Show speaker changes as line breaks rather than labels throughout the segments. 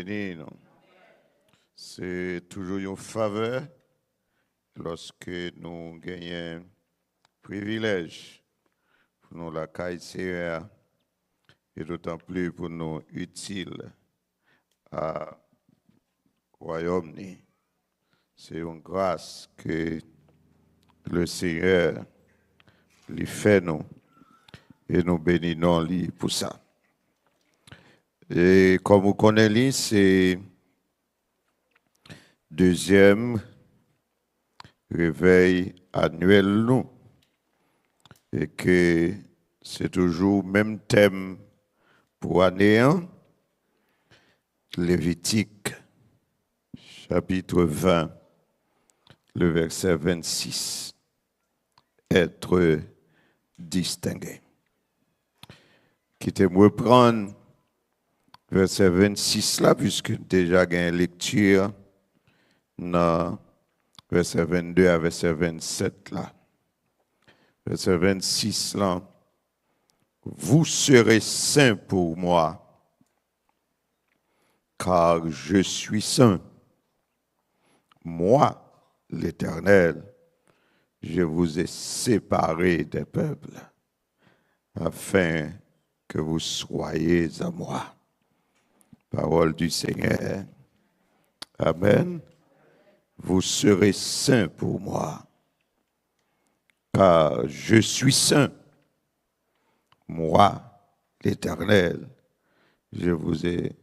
béni. Non? C'est toujours une faveur lorsque nous gagnons un privilège pour nous la caille et d'autant plus pour nous utile à royaume. C'est une grâce que le Seigneur lui fait nous et nous bénissons lui pour ça. Et comme vous connaissez, c'est deuxième réveil annuel nous et que c'est toujours même thème pour année 1, Lévitique chapitre 20, le verset 26, être distingué. Quittez-moi prendre verset 26 là, puisque déjà il y a une lecture dans verset 22 à verset 27 là. Verset 26 là. Vous serez saints pour moi, car je suis saint. Moi, l'Éternel, je vous ai séparés des peuples, afin que vous soyez à moi. Parole du Seigneur. Amen. Vous serez saints pour moi, car je suis saint. Moi, l'Éternel, l'Éternel,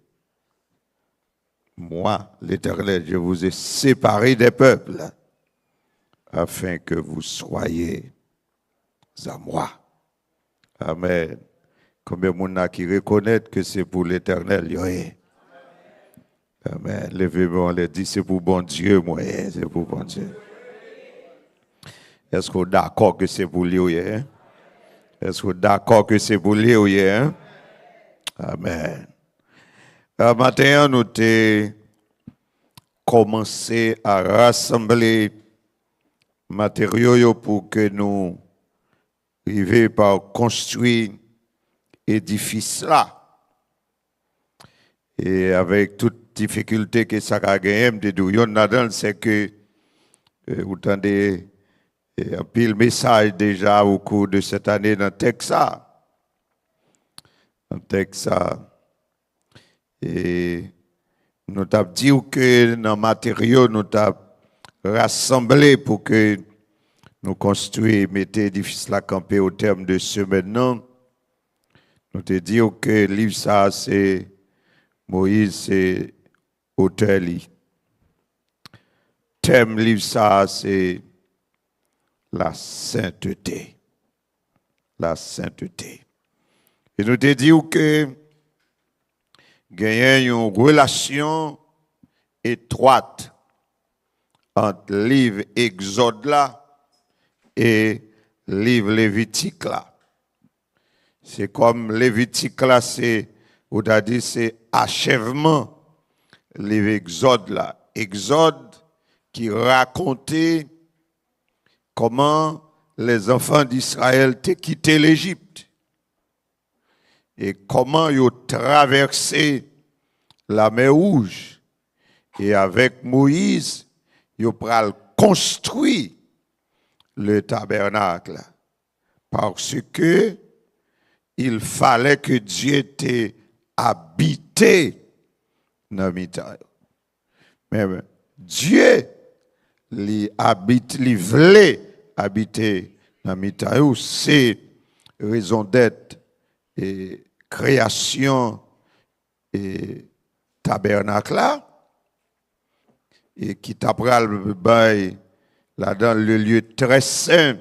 je vous ai séparés des peuples, afin que vous soyez à moi. Amen. Combien de monde qui reconnaît que c'est pour l'Éternel, yoé. Amen. Levez-moi, on les dit, c'est pour bon Dieu, moi, c'est pour bon Dieu. Est-ce que vous êtes d'accord que c'est pour lui, hein? Est-ce que vous êtes d'accord que c'est pour lui, hein? Amen. Matin, nous avons commencé à rassembler matériaux pour que nous arrivions par construire l'édifice là. Et avec toute difficulté que ça a gagné, c'est que vous entendez un pile message déjà au cours de cette année dans Texas. Et nous avons dit que dans le matériau, nous avons rassemblé pour que nous construisions, mettions l'édifice là campé au terme de ce maintenant. Nous avons dit que le livre ça, c'est Moïse, c'est auteur. Thème livre ça, c'est la sainteté. La sainteté. Et nous avons dit que il y a une relation étroite entre le livre Exode là et le livre Lévitique là. C'est comme Lévitique là, c'est achèvement, le livre Exode là. Exode qui racontait comment les enfants d'Israël ont quitté l'Égypte et comment ils ont traversé la mer Rouge. Et avec Moïse, ils ont construit le tabernacle parce que il fallait que Dieu t'ait habité dans Mitaï. Mais Dieu il voulait habiter dans Mitaï. C'est raison d'être et création et tabernacle là, et qui t'apprend le bail là dans le lieu très saint,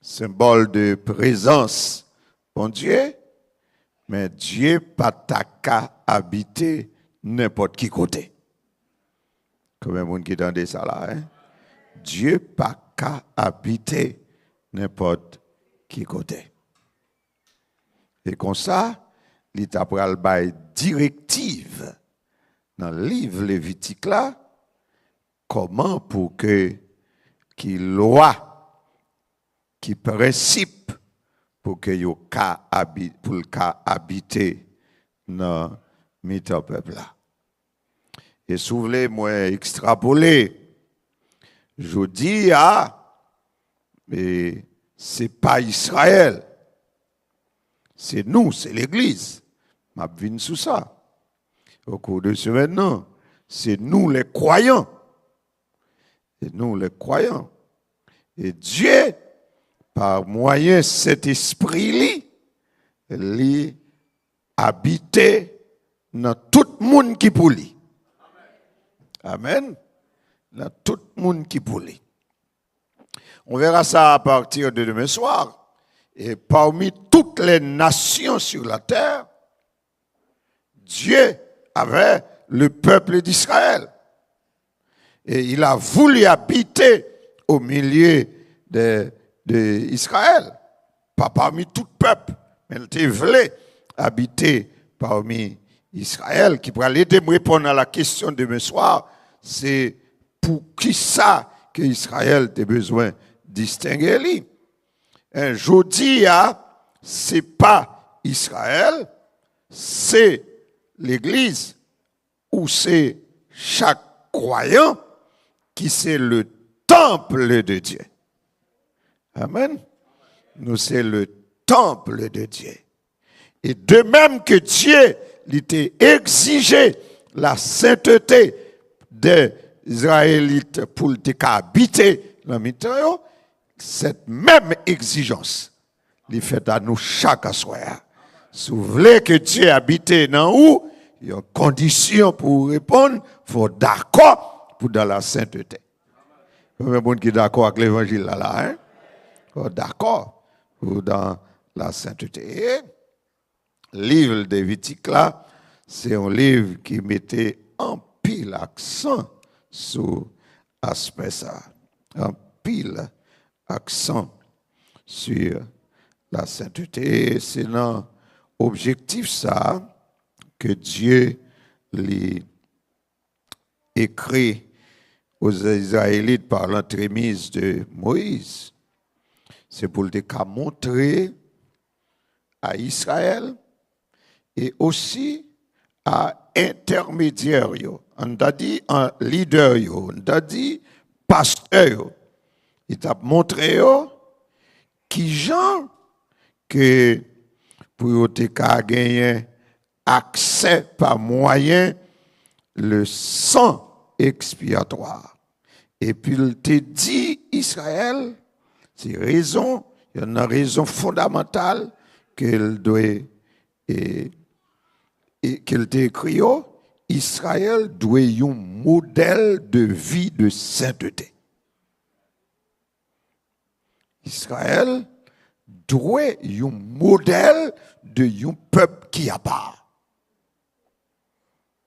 symbole de présence bon Dieu, mais Dieu pas ta qu'à habiter n'importe qui côté. Comme un monde qui entendait ça là, hein? Dieu pas qu'à habiter n'importe qui côté. Et comme ça, il t'a pris le bail directive dans le livre Lévitique là, comment pour que qui loi, qui principe pour que yo ka habiter dans le peuple là. Et si vous voulez, moi, extrapoler, je dis, mais c'est pas Israël. C'est nous, c'est l'Église. Je viens sous ça. Au cours de ce maintenant, c'est nous les croyants. C'est nous les croyants. Et Dieu, par moyen de cet esprit, il habite dans tout le monde qui pour lui. Amen. Dans tout le monde qui pour lui. On verra ça à partir de demain soir. Et parmi toutes les nations sur la terre, Dieu avait le peuple d'Israël. Et il a voulu habiter au milieu d'Israël. Pas parmi tout peuple, mais il voulait habiter parmi Israël. Qui pourrait l'aider à me répondre à la question de demain soir, c'est pour qui ça que Israël a besoin de distinguer lui. Aujourd'hui, ce n'est pas Israël, c'est l'Église, ou c'est chaque croyant qui c'est le temple de Dieu. Amen. Nous, c'est le temple de Dieu. Et de même que Dieu l'était exigé la sainteté des Israélites pour habiter dans le cette même exigence, il fait à nous chaque soir. Si vous voulez que Dieu habite dans où, il y a une condition pour répondre, il faut d'accord pour dans la sainteté. Il y a un monde qui est d'accord avec l'évangile là, hein? D'accord pour dans la sainteté. Et le livre de Lévitique là, c'est un livre qui mettait en pile accent sur l'aspect ça. En pile accent sur la sainteté. C'est dans l'objectif ça que Dieu les écrit aux Israélites par l'entremise de Moïse. C'est pour le montrer à Israël et aussi à intermédiaires. On a dit un leader, on a dit pasteur. Il t'a montré qui gens que pour te gagner accès par moyen le sang expiatoire. Et puis il te dit Israël, c'est raison, il y a une raison fondamentale qu'il doit et qu'il t'a écrit, Israël doit un modèle de vie de sainteté. Israël doit un modèle de un peuple qui a pas.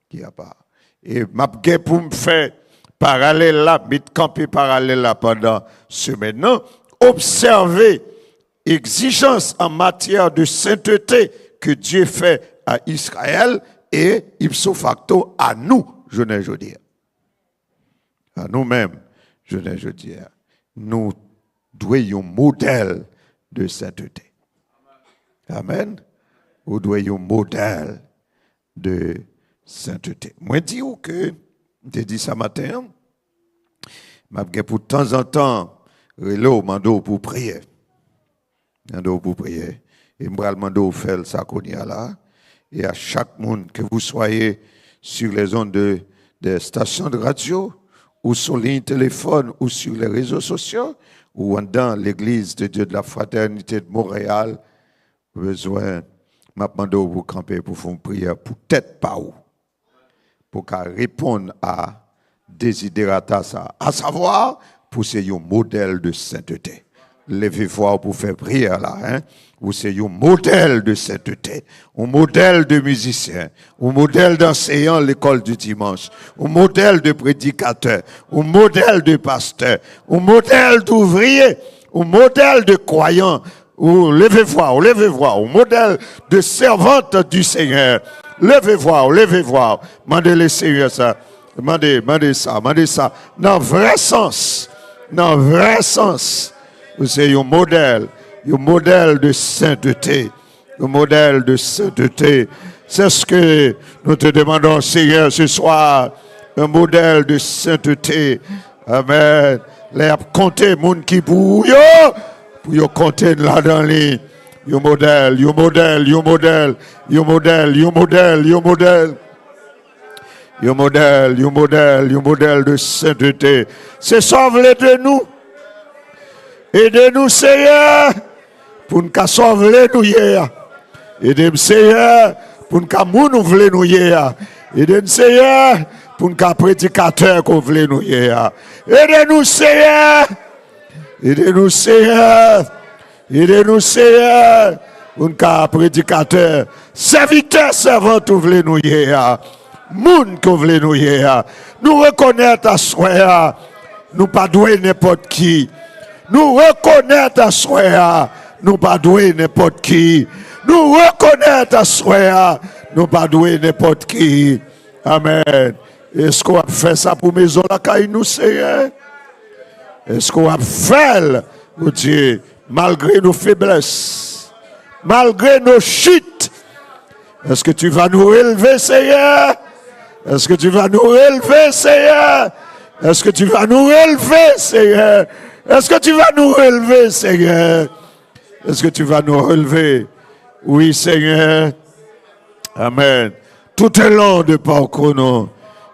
Qui a pas. Et m'a pour me faire parallèle là, mettre camper parallèle là pendant ce maintenant, observer exigence en matière de sainteté que Dieu fait à Israël et ipso facto à nous, je ne veux dire. À nous-mêmes, je ne veux dire. Nous devons un modèle de sainteté. Amen. Nous devons un modèle de sainteté. Moi, je dis que, je dis ça matin, je pour de temps en temps, je mando pour prier. Mando pour prier. Et je mando faire ça qu'on y a là. Et à chaque monde, que vous soyez sur les ondes des stations de radio, ou sur les téléphones, ou sur les réseaux sociaux, ou dans l'église de Dieu de la Fraternité de Montréal, besoin, m'a demandé vous camper pour faire une prière pour tête pas où, pour qu'elle réponde à désidérata ça, à savoir pour c'est un modèle de sainteté. Levez-vous pour faire prière là, hein. Vous c'est un modèle de sainteté, un modèle de musicien, un modèle d'enseignant à l'école du dimanche, un modèle de prédicateur, un modèle de pasteur, un modèle d'ouvrier, un modèle de croyant, ou levez-vous, un modèle de servante du Seigneur. Levez-vous, mandez le Seigneur ça, mandez ça, dans vrai sens, c'est un modèle de sainteté, C'est ce que nous te demandons, Seigneur, ce soir. un modèle de sainteté. Amen. Les compter moun qui pour yo compter là dans les yo modèle, yo modèle, yo modèle, yo modèle, yo modèle, yo modèle. Yo modèle, yo modèle, yo modèle de sainteté. C'est sauver de nous. Aidez-nous, Seigneur, pour nous sauver nous hier. Aidez-nous, Seigneur, pour nous voulons nous hier. Aidez-nous, Seigneur, pour nous prédicateurs qu'on voulait nous hier. Aidez-nous, Seigneur. Aidez-nous, Seigneur. Aidez-nous, Seigneur, pour nous prédicateurs. Serviteurs, servants, qu'on voulait nous hier. Moun qu'on voulait nous hier. Nous reconnaître à soi. Nous pas douer n'importe qui. Nous reconnaître à soi. Nous pas douer n'importe qui. Nous reconnaître à soi. Nous pas douer n'importe qui. Amen. Est-ce qu'on va faire ça pour maison la caille nous, Seigneur? Est-ce qu'on va faire, mon Dieu, malgré nos faiblesses, malgré nos chutes? Est-ce que tu vas nous relever, Seigneur? Est-ce que tu vas nous relever, Seigneur? Est-ce que tu vas nous relever, Seigneur? Est-ce que tu vas nous relever, Seigneur? Est-ce que tu vas nous relever? Oui, Seigneur. Amen. Tout est long de parcours nous.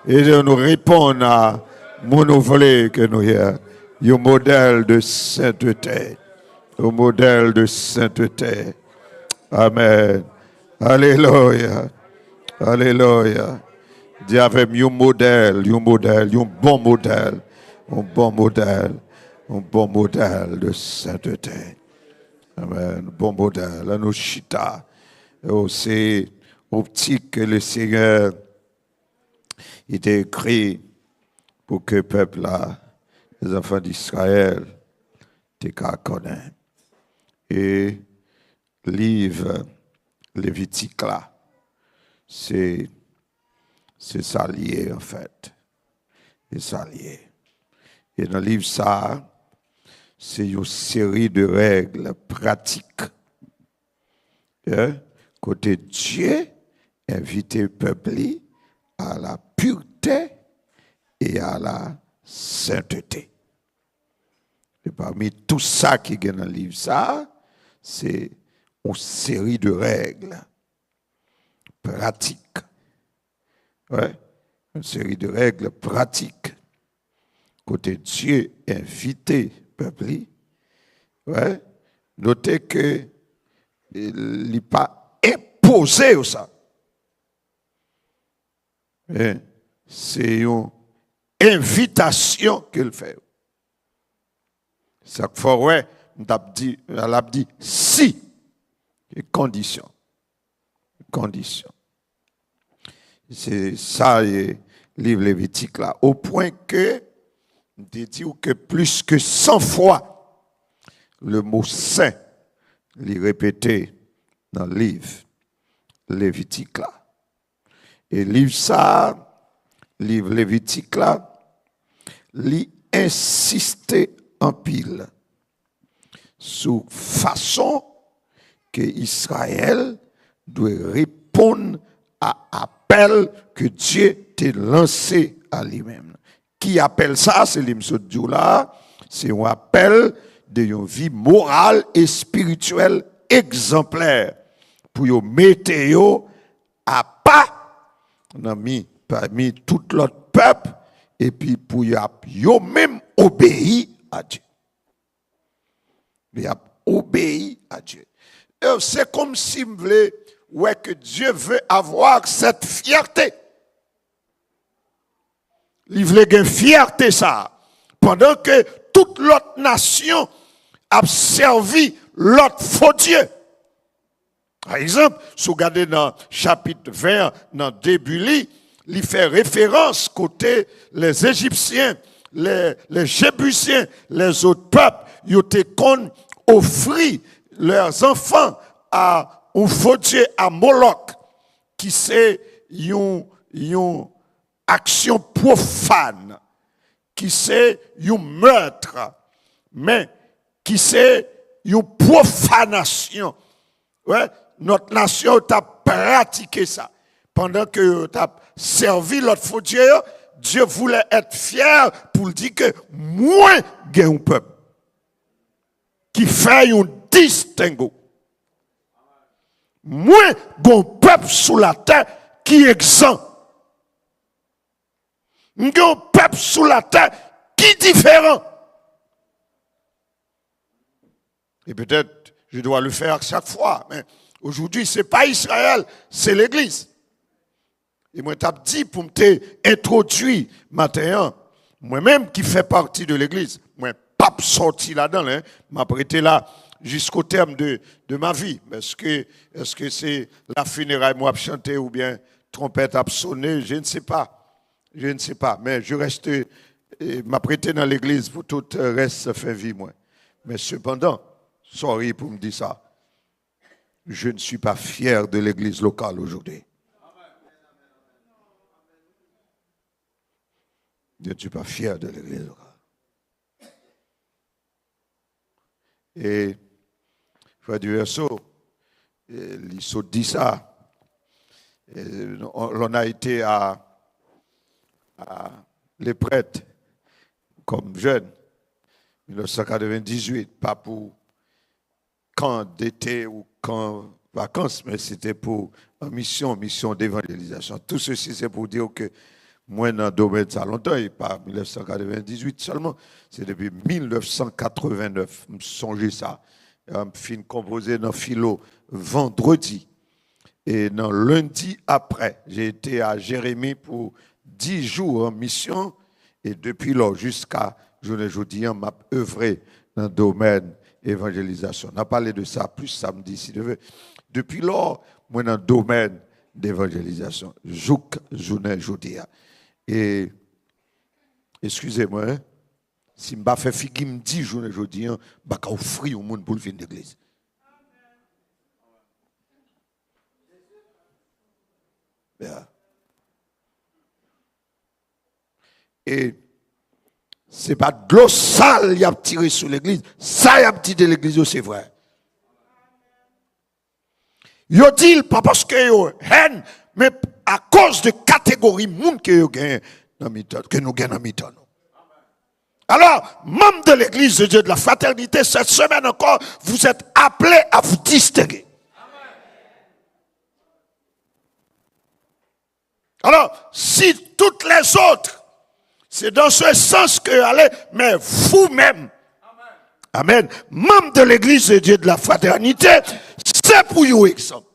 Et de nous répondre à mon volet que nous avons. Un modèle de sainteté. Un modèle de sainteté. Amen. Alléluia. Alléluia. Dis avec un modèle, un bon modèle, un bon modèle, un bon modèle de sainteté. Amen. Bon modèle. La chita. C'est optique que le Seigneur il était écrit pour que le peuple là, les enfants d'Israël, te connaissent. Et livre Lévitique là, c'est ça lié en fait. C'est ça lié. Et dans le livre ça, c'est une série de règles pratiques. Côté Dieu, inviter le peuple à la pureté et à la sainteté. Et parmi tout ça qui est dans le livre ça, c'est une série de règles pratiques. Ouais, une série de règles pratiques. Côté Dieu invité peuple. Ouais, notez que il n'est pas imposé au ça. C'est une invitation qu'il fait. Ça fait ouais, elle a dit si et condition. Condition. C'est ça le livre Lévitique là, au point que je dis que plus que 100 fois le mot saint est répété dans le livre Lévitique là. Et livre ça, livre Lévitique là, il insiste en pile sur façon que Israël doit répondre à appel que Dieu t'a lancé à lui-même. Qui appelle ça, c'est l'imsodjou là, c'est un appel de une vie morale et spirituelle exemplaire pour yo mettre yo à pas parmi tout l'autre peuple et puis pour yo même obéir à Dieu. Il a obéi à Dieu. C'est comme si vous voulez que Dieu veut avoir cette fierté. Il veut une fierté ça. Pendant que toute l'autre nation a servi l'autre faux Dieu. Par exemple, si vous regardez dans chapitre 20, dans le début, il fait référence côté les Égyptiens, les Jébusiens, les autres peuples, ils étaient offrir leurs enfants à un faux Dieu, à Moloch, qui c'est une action profane, qui c'est un meurtre, mais qui c'est une profanation. Ouais, notre nation a pratiqué ça. Pendant que tu as servi l'autre faux Dieu, Dieu voulait être fier pour dire que moins il y a un peuple qui fait un distinguo. Moins il y a un peuple sous la terre qui est exempt. Il y a un peuple sous la terre qui est différent. Et peut-être je dois le faire chaque fois, mais aujourd'hui, ce n'est pas Israël, c'est l'Église. Et moi, je dit pour m'introduire matin, moi-même qui fais partie de l'Église, moi, pas sorti là-dedans, hein, m'a prêté là jusqu'au terme de ma vie. Est-ce que c'est la funéraille moi chanter ou bien trompette a sonné? Je ne sais pas. Je ne sais pas. Mais je reste, m'a prêté dans l'Église pour tout le reste fin vie, moi. Mais cependant, sorry pour me dire ça. Je ne suis pas fier de l'église locale aujourd'hui. Je ne suis pas fier de l'église locale. Et Frère Duverso, il se dit ça. On a été à les prêtres comme jeunes, 1998, pas pour camp d'été ou camp vacances, mais c'était pour une mission d'évangélisation. Tout ceci, c'est pour dire que moi, dans le domaine de ça longtemps, et pas 1998 seulement, c'est depuis 1989, je me songeais ça. Je fin composé dans philo vendredi. Et dans lundi après, j'ai été à Jérémie pour 10 jours en mission. Et depuis là, jusqu'à jeudi, on m'a œuvré dans le domaine évangélisation. On a parlé de ça plus samedi si tu veux. Depuis lors, moi dans le domaine d'évangélisation, jouk journée jeudi. Et excusez-moi, hein, si je ne fais figue me 10 journée jeudi, je vais offrir au monde pour le venir d'église. Yeah. Et c'est pas de l'eau sale qui a tiré sur l'église. Ça y a tiré de l'église, c'est vrai. Yo dit pas parce que yo haine, mais à cause de catégorie monde que yo gagne dans mi-temps, que nous gagnons dans mi-temps. Alors, membres de l'église de Dieu de la fraternité, cette semaine encore, vous êtes appelés à vous distinguer. Alors, si toutes les autres, c'est dans ce sens que allez, mais vous-même, amen, membres de l'église de Dieu de la fraternité, c'est pour vous exemple.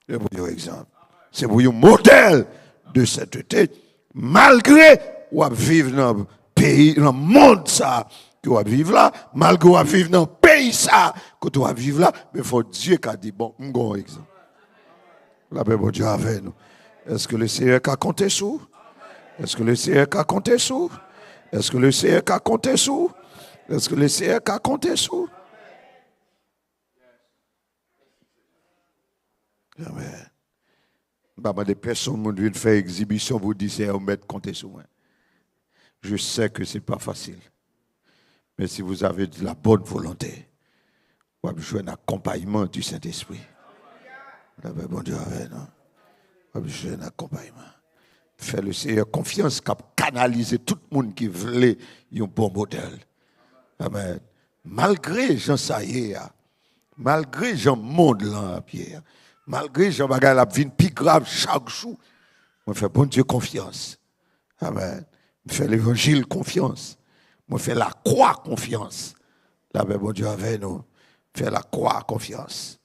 C'est pour vous exemple. C'est pour vous modèle de sainteté, malgré vous vivre dans le pays, dans le monde ça, que vous vivez là, malgré vous vivre dans le pays ça, que vous vivez là, mais il faut Dieu qui a dit, bon, un exemple. La paix de Dieu avec nous. Est-ce que le Seigneur a compté sur? Est-ce que le Seigneur a compté sur? Est-ce que le Seigneur a compté sur? Est-ce que le Seigneur a compté sur? Amen. Des personnes qui viennent faire exhibition pour dire c'est mettre compter sur moi. Je sais que ce n'est pas facile. Mais si vous avez de la bonne volonté, vous avez besoin d'un accompagnement du Saint-Esprit. La paix de Dieu avec nous. Vous avez besoin d'un accompagnement. Faire le Seigneur confiance qu'à canaliser tout le monde qui voulait un bon modèle. Amen. Malgré Jean Saïe, malgré Jean Monde là, Pierre, malgré Jean Bagay la vie plus grave chaque jour, moi fais bon Dieu confiance. Amen. Je fais l'évangile confiance. Moi fais la croix confiance. La paix bon Dieu avec nous. Fais la croix confiance.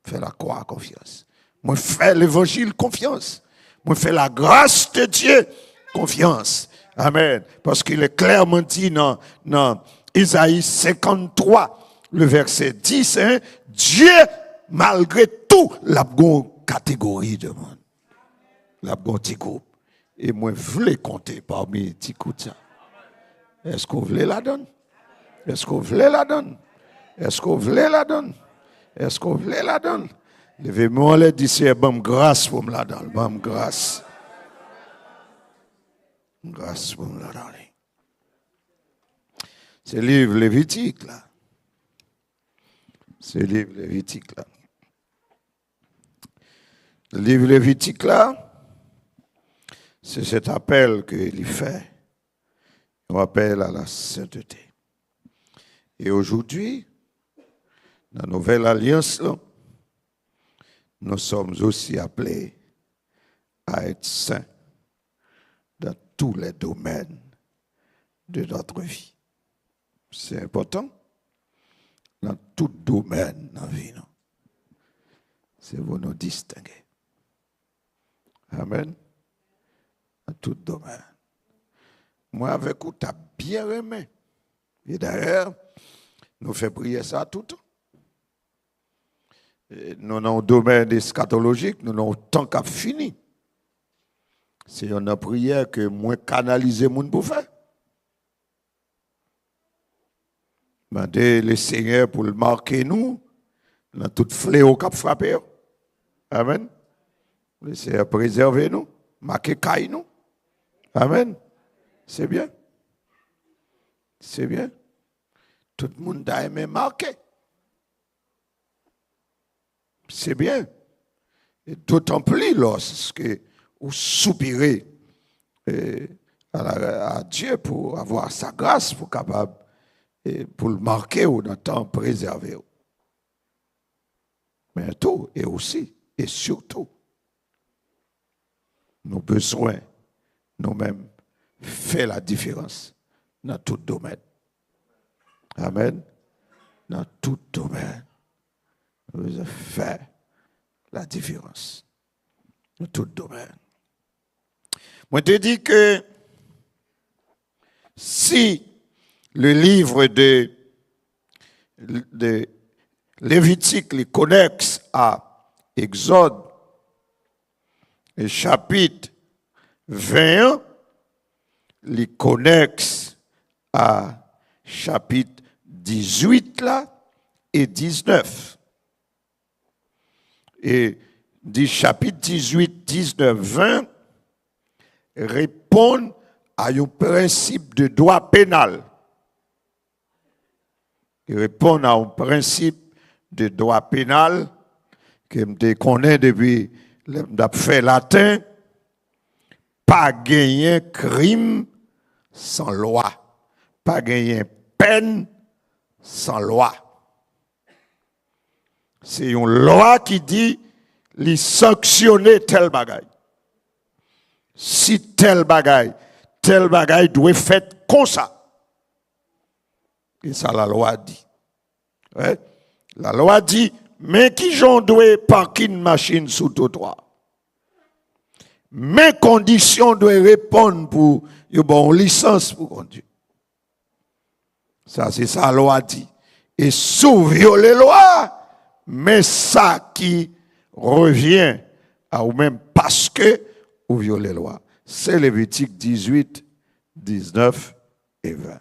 Fais la croix confiance. Moi fais l'évangile confiance. Moi fais la grâce de Dieu confiance. Amen. Parce qu'il est clairement dit dans Isaïe 53, le verset 10, hein, Dieu, malgré tout, la bonne catégorie de monde. La bonne petit groupe. Et moi, je voulais compter parmi les petits groupes. Est-ce que vous voulez la donne? Est-ce que vous voulez la donne? Est-ce que vous voulez la donne? Est-ce que vous voulez la donne? Levez-moi les d'ici et bonne grâce pour me la donner. Bonne grâce. Grâce pour me la donner. C'est le livre Lévitique là. C'est le livre Lévitique là. Le livre Lévitique là. C'est cet appel qu'il fait. Un appel à la sainteté. Et aujourd'hui, dans la nouvelle alliance, nous sommes aussi appelés à être saints dans tous les domaines de notre vie. C'est important. Dans tout domaine de la vie. C'est pour nous distinguer. Amen. Dans tout domaine. Moi, avec vous, tu as bien aimé. Et d'ailleurs, nous faisons prier ça tout le temps. Nous, dans le domaine eschatologique, nous avons tant qu'à fini. C'est une prière que moi canaliser mon pour faire. Demander le Seigneur pour le marquer nous dans tout fléau qui a frappé. Amen. Le Seigneur préserver nous, marquer caille nous. Amen. C'est bien. C'est bien. Tout le monde a aimé marquer. C'est bien. Et d'autant plus lorsque vous soupirez à Dieu pour avoir sa grâce, pour capable, pour le marquer ou dans le temps préserver. Mais tout et aussi et surtout, nos besoins, nous-mêmes, fait la différence dans tout domaine. Amen. Dans tout domaine. Nous fait la différence. Dans tout domaine. Moi, je te dis que si le livre de Lévitique les connexe à Exode, le chapitre 21, les connexe à chapitre 18 là, et 19. Et du chapitre 18, 19, 20 répondent à un principe de droit pénal. Ils répondent à un principe de droit pénal que je connais depuis le fait latin. Pas gagner crime sans loi. Pas gagner peine sans loi. C'est une loi qui dit les sanctionner tel bagaille. Si tel bagaille doit être fait comme ça. Et ça la loi dit. Ouais? La loi dit, mais qui j'en doit parquer une machine sous trottoir. Mes conditions doivent répondre pour une bonne licence pour conduire. Ça, c'est ça la loi dit. Et sous violer la loi, mais ça qui revient à vous-même parce que vous violez la loi. C'est Lévitique 18, 19 et 20.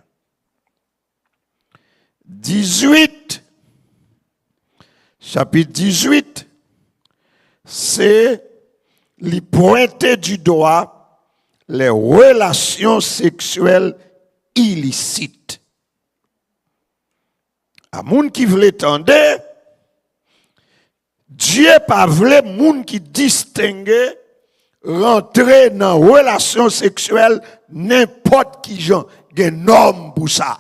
18, chapitre 18, c'est les pointer du doigt les relations sexuelles illicites. À moun qui voulait tendre, Dieu pas voulu moun qui distingue rentrer dans relation sexuelle n'importe qui gens, gen homme pour ça.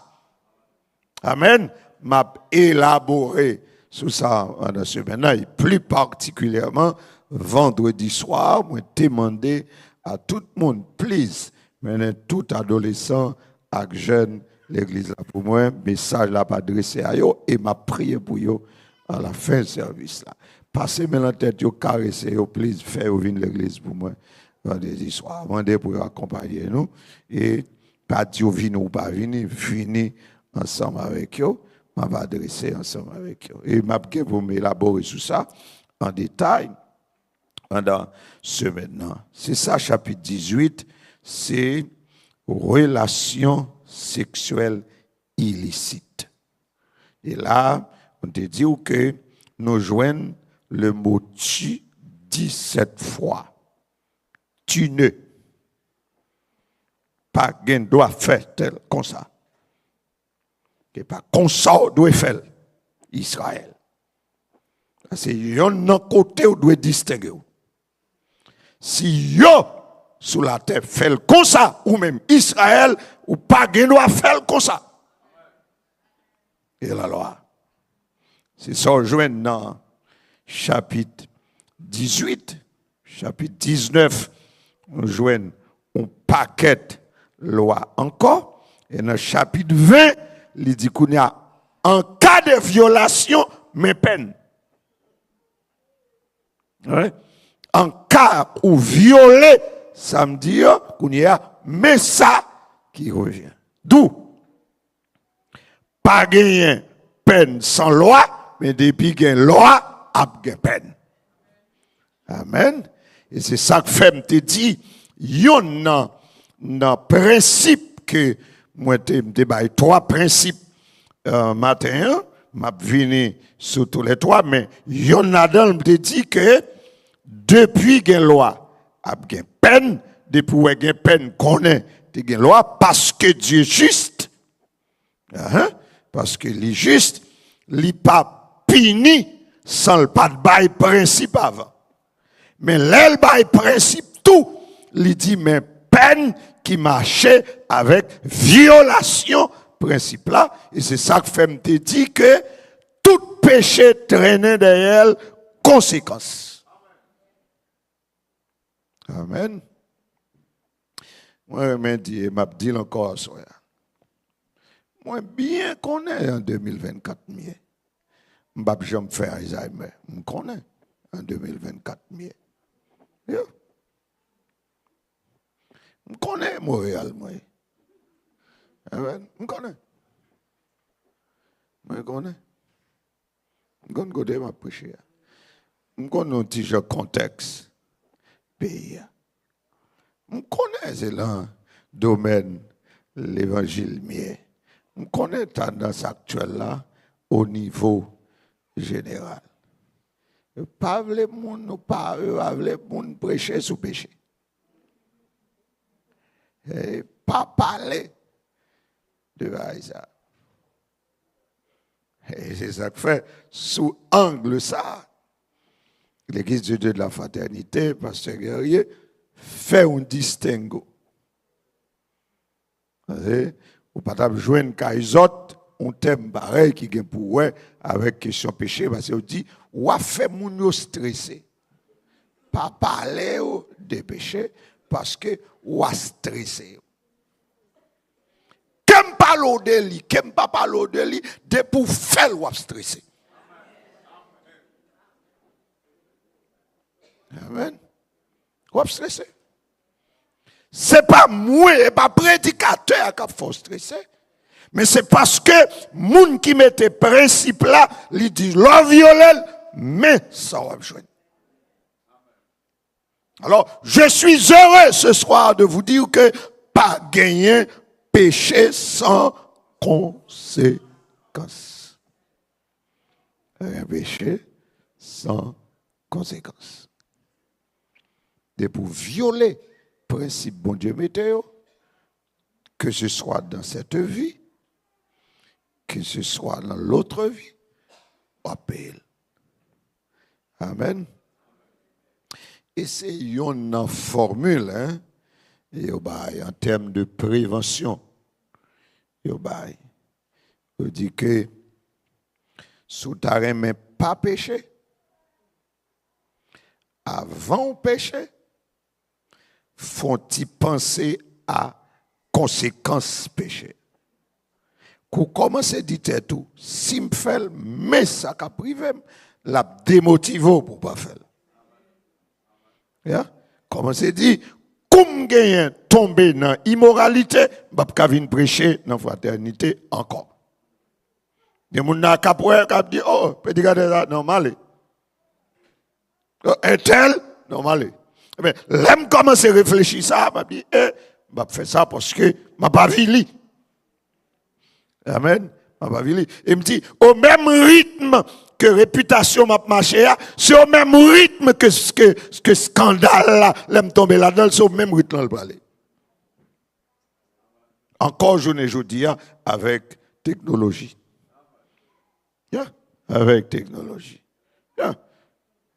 Amen. M'a élaboré sur ça en ce semaine, plus particulièrement vendredi soir, moi demandé à tout le monde, please, maintenant tout adolescent et jeune l'église là pour moi, message là pas adressé à eux et m'a prié pour eux à la fin du service là. Passez maintenant tête yo caresser yo, please, faire venir l'église pour moi vendredi soir, vendredi pour accompagner nous et pas dire venir ou pas venir, venir ensemble avec eux, m'a adressé ensemble avec eux et m'a pour m'élaborer sur ça en détail pendant ce maintenant. C'est ça, chapitre 18, c'est relations sexuelles illicites. Et là, on te dit que nous joignons le mot tu 17 fois. Tu ne. Pas gain doit faire tel comme ça. Et pas comme ça doit faire Israël. C'est yon nan côté ou doit distinguer. Si yo sous la terre fait comme ça, ou même Israël, ou pas de droit faire comme ça. Et la loi. C'est ça, on joue dans chapitre 18, chapitre 19, on joue un paquet loi encore. Et dans le chapitre 20, il dit qu'il y a en cas de violation, mais peine. Ouais. En cas où violer, ça me dit qu'il y a mais ça qui revient. D'où pas gagner peine sans loi, mais depuis qu'il y a une loi, il y a peine. Amen. Et c'est ça que fait me dit, il y a un principe que moi te trois principes matin, m'a venu sur tous les trois, mais il y en a dans me dit que depuis qu'il y a une loi, il y a une peine, depuis qu'il y a une peine qu'on est, il y a une loi parce que Dieu est juste. Parce que il est juste, il n'est pas puni sans le pas de bail principe avant. Mais l'elle bail principe tout, il dit mais peine qui marchait avec violation principe là, et c'est ça que fait me dit que tout péché traînait derrière conséquence. Amen. Moi, je m'a dit encore ça. Moi, bien connais en 2024, je ne vais jamais faire Alzheimer. Je connais en 2024. Je connais Montréal, moi. Je connais. Je connais. Je connais côté ma prêcher. Je connais un petit contexte pays. Je connais c'est le domaine l'évangile mien. Je connais la tendance actuelle là au niveau général. Pas les gens, pas les gens prêcher sous péché. Et pas parler de ça. Et c'est ça que fait, sous angle ça, l'Église de Dieu de la Fraternité, Pasteur Guerrier, fait un distinguo. Ou pas joindre Kaizot, un thème pareil qui est pour avec question péché, parce qu'on dit, ou a fait moun stressé. Pas parler de péché, parce que ou a stressé. Qu'aime pas l'eau de lui, qu'aime pas parler de lui, de pour faire ou a stressé. Amen. Ou a stressé. C'est pas moi et pas prédicateur qui a fait stresser. Mais c'est parce que moun qui mettait principe là, il dit l'on violel, mais ça va jouer. Alors, je suis heureux ce soir de vous dire que pas gagner péché sans conséquence. Un péché sans conséquence. Et pour violer principe bon Dieu météo, que ce soit dans cette vie, que ce soit dans l'autre vie, appel. Amen. Et c'est une formule, hein, et en termes de prévention. On dit que sous ta mais pas péché, avant péché, font-ils penser à conséquences péché. Quand commence à dire tout, si me fait mais ça qu'a privé, la démotivé pour pas faire. Yeah? Comment c'est dit, comme gagne tomber dans immoralité, pas venir prêcher dans fraternité encore. Des gens n'a qu'à dit oh, petit gars normal. Un tel normal. Mais l'aime commencer à réfléchir ça, m'a dit m'a fait ça parce que m'a pas vili. Amen. M'a pas vili. Et me dit au même rythme que réputation m'a marché, c'est au même rythme que scandale là, l'aime tomber là-dedans, c'est au même rythme là le aller. Encore aujourd'hui avec technologie. Yeah. Avec technologie. Yeah.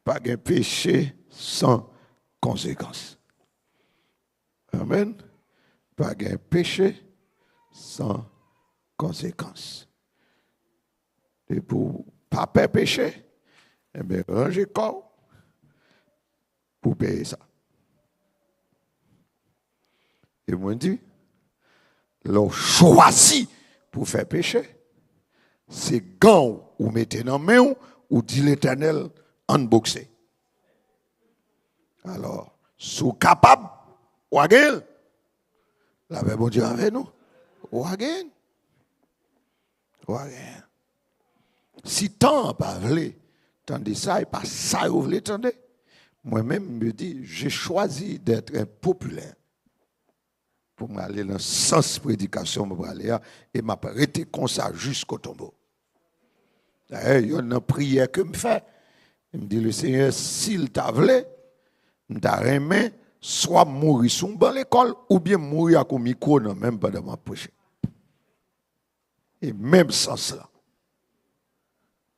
Pas de péché sans conséquence. Amen. Pas un péché sans conséquence. Et pour pas faire péché, eh bien, rangez corps pour payer ça. Et moi, je dis, l'on choisit pour faire péché. C'est gants ou mettez dans la main ou dit l'Éternel unboxé. Alors, sous capable, ou again, la paix bon Dieu avec nous, ou again. Si tant pas voulu, tandis ça, et pas ça, vous voulez tendre. Moi-même, me dis, j'ai choisi d'être impopulaire pour m'aller dans le sens prédication, et m'arrêter comme ça jusqu'au tombeau. Il y a une prière que me fait. Il me dit, le Seigneur, s'il t'a voulu, t'a remis, soit mourir sur dans l'école, ou bien mourir à un micro, même pas de ma prêcher. Et même sans cela.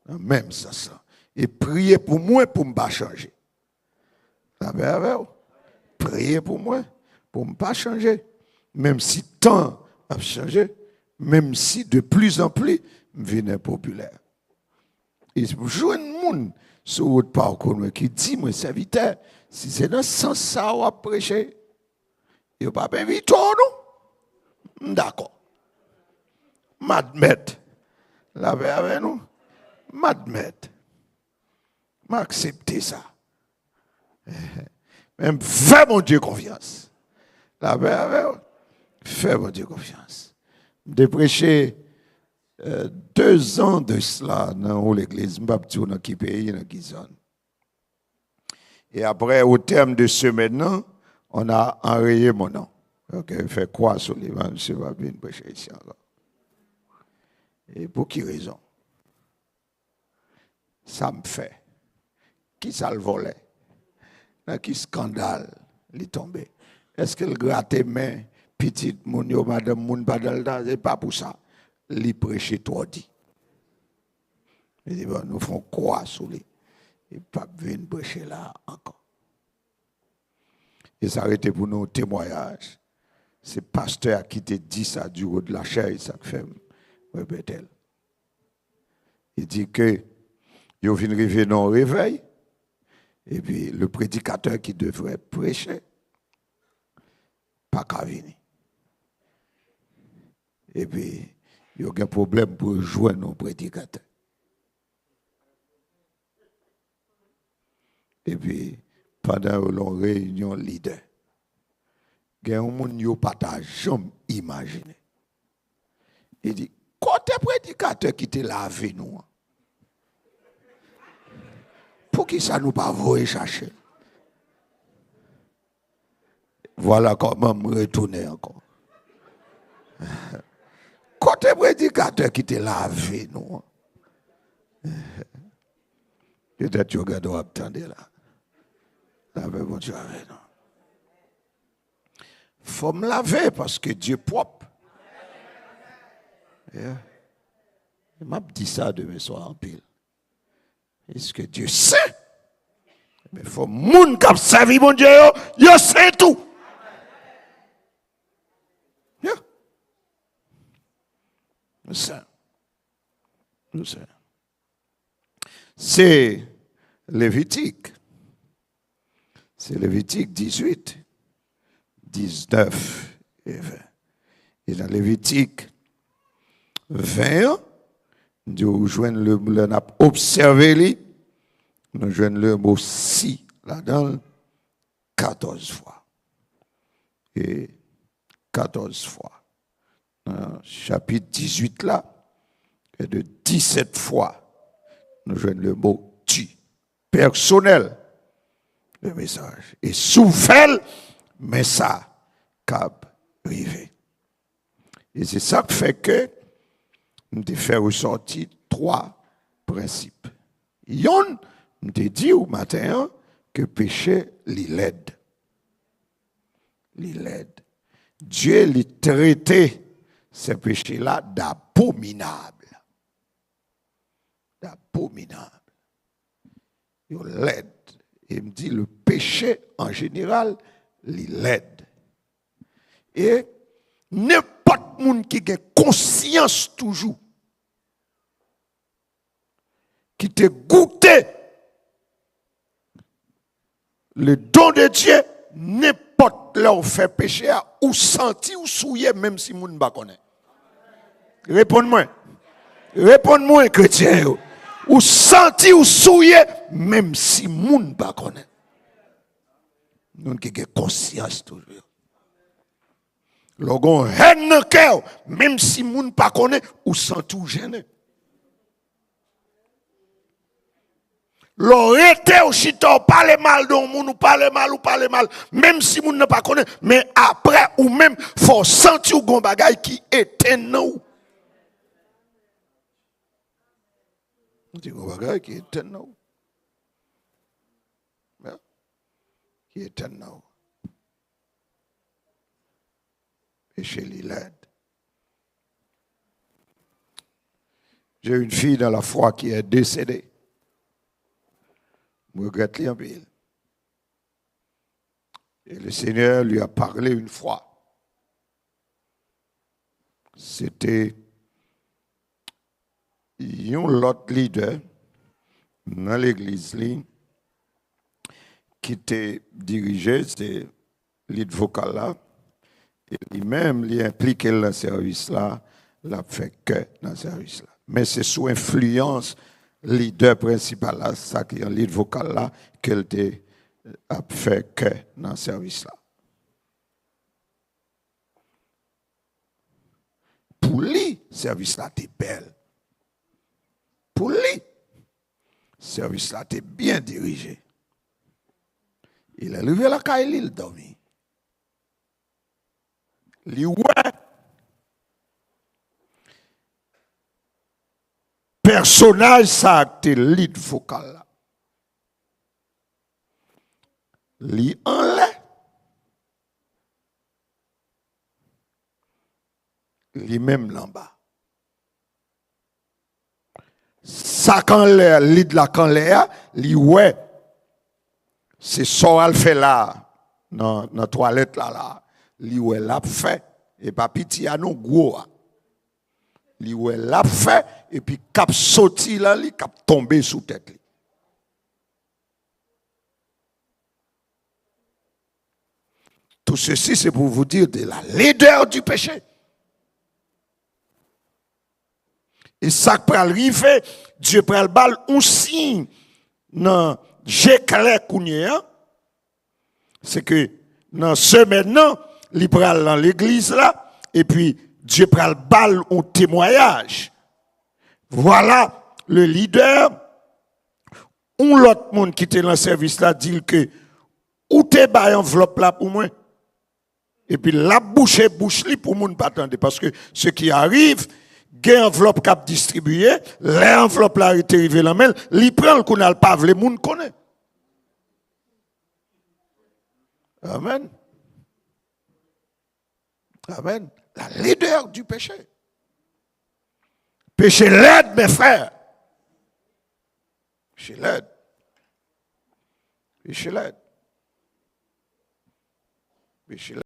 Même sans cela. Et prier pour moi pour ne pas changer. Priez pour moi pour ne pas changer. Même si tant a changé, même si de plus en plus, je deviens populaire. Et je vois un monde sur votre parcours qui dit, mon serviteur, si c'est dans ce sens ça on va prêcher, il n'y a pas invité, non? D'accord. M'admettre. La paix avec nous. M'admettre. M'accepter ça. Même fais mon Dieu confiance. La paix avec nous. Fais mon Dieu confiance. De prêcher 2 ans de cela dans l'église, je ne sais pas dans quel pays, dans quelle zone. Et après, au terme de ce maintenant, on a enrayé mon nom. Ok, fait quoi sur les mains, je ne sais pas bien prêcher ici encore. Et pour qui raison? Ça me fait. Qui ça le volait? Dans qui scandale il est tombé? Est-ce qu'il grattait main, petite moun yo, madame moun padalda? C'est pas pour ça. Il prêchait trop dit. Il dit, bon, nous faisons quoi sur lui? Et pas venir prêcher là encore. Et ça a été pour nous témoignage. C'est pasteur qui te dit ça du haut de la chaise, ça fait répéter. Il dit que il vient arriver dans le réveil, et puis le prédicateur qui devrait prêcher, pas qu'à venir. Et puis, il y a un problème pour joindre nos prédicateurs. Et puis, pendant une réunion leader, il y a un monde qui n'a pas jamais imaginé. Il dit, côté prédicateur qui te lavé nous, pour qui ça nous pas voyer chercher? Voilà comment me retourner encore. Côté prédicateur qui te lavé nous. Peut-être que tu dois attendre là. Là, mais bon Dieu avec nous. Il faut me laver parce que Dieu est propre. Yeah. Il m'a dit ça demain soir en pile. Est-ce que Dieu sait? Mais il faut que les gens qui servent mon Dieu, ils savent tout. Yeah. Nous savons. Nous savons. C'est Lévitique. C'est Lévitique 18, 19 et 20. Et dans Lévitique 20, nous joignons le n'a observé, nous joignons le mot si là-dedans 14 fois. Et 14 fois. Dans chapitre 18 là, et de 17 fois, nous joignons le mot tu. Personnel, le message. Et souffle, mais ça, cap privé. Et c'est ça qui fait que nous te fait ressortir 3 principes. Yon, nous te dit au matin que péché, l'aide. L'aide. Dieu les traité ces péchés-là d'abominable. D'abominable. Il l'aide. Il me dit le péché en général, il l'aide. Et n'importe monde qui a conscience toujours, qui te goûté le don de Dieu, n'importe là où fait péché, ou senti ou souillé, même si moun ne connaît. Réponds-moi. Réponds-moi, chrétien. Ou senti ou souillé, même si moun ne connaît. Nous qui avons conscience toujours. Logon haine dans cœur, même si moun ne connaît, ou senti ou gêné. L'orete ou chita ou parle mal d'un moun ou parle mal, même si moun ne pas connaît, mais après ou même faut sentir ou gon bagay qui éteint nous. On dit gon bagay qui éteint nous. Qui éteint nous. Péché li l'aide. J'ai une fille dans la foi qui est décédée. Je regrette un peu. Et le Seigneur lui a parlé une fois. C'était un autre leader dans l'église qui était dirigé, c'était le leader vocal là. Et lui-même, il est impliqué dans le service là, il a fait que dans le service là. Mais c'est sous influence leader principal là, ça qui est un leader vocal là, qu'elle a fait que dans le service là. Pour lui, le service là était belle. Pour lui, le service là était bien dirigé. Il est levé la caille, il dormi. Il ouais. Personnage ça a été lead vocal là. Li en l'air. Li même là bas. Ça quand l'air, lead la quand l'air, li ouais. C'est ça qu'elle fait là dans la toilette là. Li ouais l'a fait et pas petit à nous gros. Li ouais l'a fait et puis cap sorti là, li cap tombé sous tête. Tout ceci c'est pour vous dire de la laideur du péché. Et ça peut arriver, Dieu peut le bal un signe dans j'éclaire kounya. C'est que dans ce maintenant, il pral dans l'église là et puis Dieu pral bal un témoignage. Voilà le leader ou l'autre monde qui était dans le service là dit que ou te ba enveloppe là pour moi. Et puis la bouche li pour moun pas attendre parce que ce qui arrive gen enveloppe cap distribué, l'enveloppe là est arrivé la main, li prend le qu'on a pas vle moun connaît. Amen. Amen. La laideur du péché. Péché laide, mes frères. Péché laide. Péché laide. Péché laide.